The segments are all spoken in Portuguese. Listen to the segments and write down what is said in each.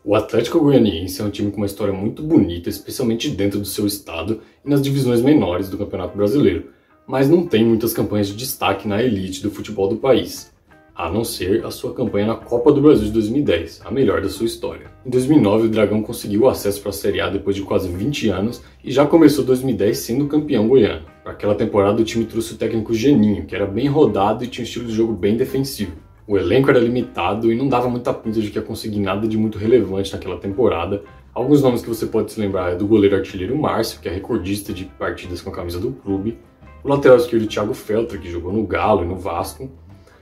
O Atlético Goianiense é um time com uma história muito bonita, especialmente dentro do seu estado e nas divisões menores do Campeonato Brasileiro, mas não tem muitas campanhas de destaque na elite do futebol do país, a não ser a sua campanha na Copa do Brasil de 2010, a melhor da sua história. Em 2009, o Dragão conseguiu o acesso para a Série A depois de quase 20 anos e já começou 2010 sendo campeão goiano. Para aquela temporada, o time trouxe o técnico Geninho, que era bem rodado e tinha um estilo de jogo bem defensivo. O elenco era limitado e não dava muita pinta de que ia conseguir nada de muito relevante naquela temporada. Alguns nomes que você pode se lembrar é do goleiro artilheiro Márcio, que é recordista de partidas com a camisa do clube, o lateral esquerdo Thiago Feltra, que jogou no Galo e no Vasco,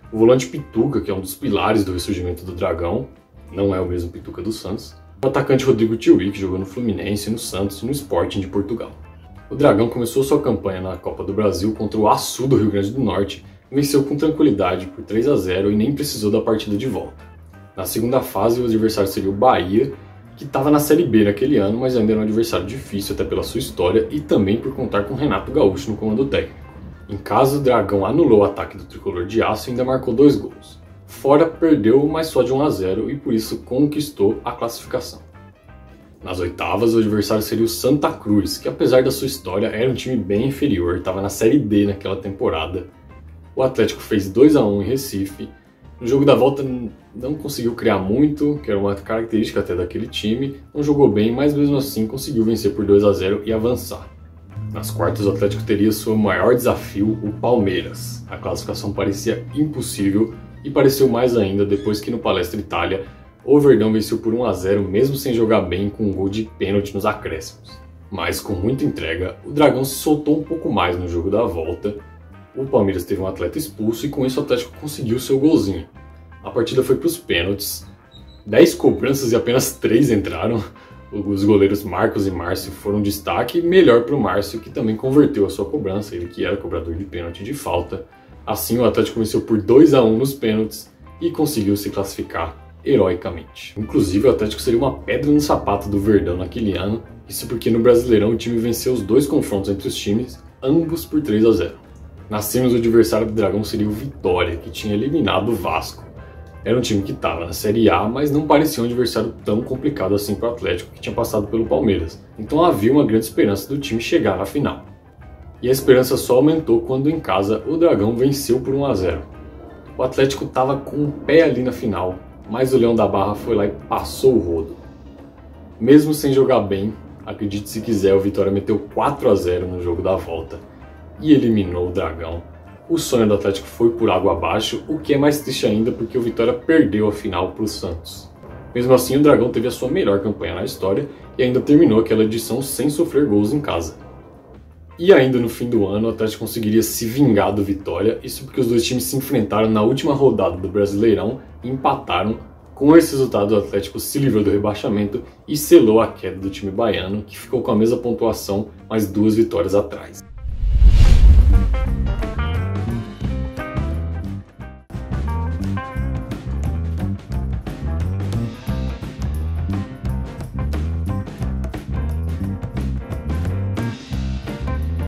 o volante Pituca, que é um dos pilares do ressurgimento do Dragão, não é o mesmo Pituca do Santos, o atacante Rodrigo Tiuí, que jogou no Fluminense, no Santos e no Sporting de Portugal. O Dragão começou sua campanha na Copa do Brasil contra o Açu do Rio Grande do Norte, venceu com tranquilidade por 3-0 e nem precisou da partida de volta. Na segunda fase, o adversário seria o Bahia, que estava na Série B naquele ano, mas ainda era um adversário difícil até pela sua história e também por contar com Renato Gaúcho no comando técnico. Em casa, o Dragão anulou o ataque do tricolor de aço e ainda marcou 2 gols. Fora, perdeu, mas só de 1-0 e por isso conquistou a classificação. Nas oitavas, o adversário seria o Santa Cruz, que apesar da sua história era um time bem inferior, estava na Série D naquela temporada. O Atlético fez 2-1 em Recife. No jogo da volta não conseguiu criar muito, que era uma característica até daquele time. Não jogou bem, mas mesmo assim conseguiu vencer por 2-0 e avançar. Nas quartas, o Atlético teria seu maior desafio, o Palmeiras. A classificação parecia impossível e pareceu mais ainda depois que no Palestra Itália o Verdão venceu por 1-0 mesmo sem jogar bem com um gol de pênalti nos acréscimos. Mas com muita entrega, o Dragão se soltou um pouco mais no jogo da volta. O Palmeiras teve um atleta expulso e com isso o Atlético conseguiu seu golzinho. A partida foi para os pênaltis, 10 cobranças e apenas 3 entraram. Os goleiros Marcos e Márcio foram destaque, melhor para o Márcio, que também converteu a sua cobrança, ele que era cobrador de pênalti de falta. Assim o Atlético venceu por 2-1 nos pênaltis e conseguiu se classificar heroicamente. Inclusive o Atlético seria uma pedra no sapato do Verdão naquele ano, isso porque no Brasileirão o time venceu os 2 confrontos entre os times, ambos por 3-0. Nas semis, o adversário do Dragão seria o Vitória, que tinha eliminado o Vasco. Era um time que estava na Série A, mas não parecia um adversário tão complicado assim para o Atlético, que tinha passado pelo Palmeiras. Então havia uma grande esperança do time chegar na final. E a esperança só aumentou quando em casa o Dragão venceu por 1-0. O Atlético estava com um pé ali na final, mas o Leão da Barra foi lá e passou o rodo. Mesmo sem jogar bem, acredite se quiser, o Vitória meteu 4-0 no jogo da volta e eliminou o Dragão. O sonho do Atlético foi por água abaixo, o que é mais triste ainda porque o Vitória perdeu a final para o Santos. Mesmo assim, o Dragão teve a sua melhor campanha na história e ainda terminou aquela edição sem sofrer gols em casa. E ainda no fim do ano, o Atlético conseguiria se vingar do Vitória, isso porque os dois times se enfrentaram na última rodada do Brasileirão e empataram. Com esse resultado, o Atlético se livrou do rebaixamento e selou a queda do time baiano, que ficou com a mesma pontuação, mas 2 vitórias atrás.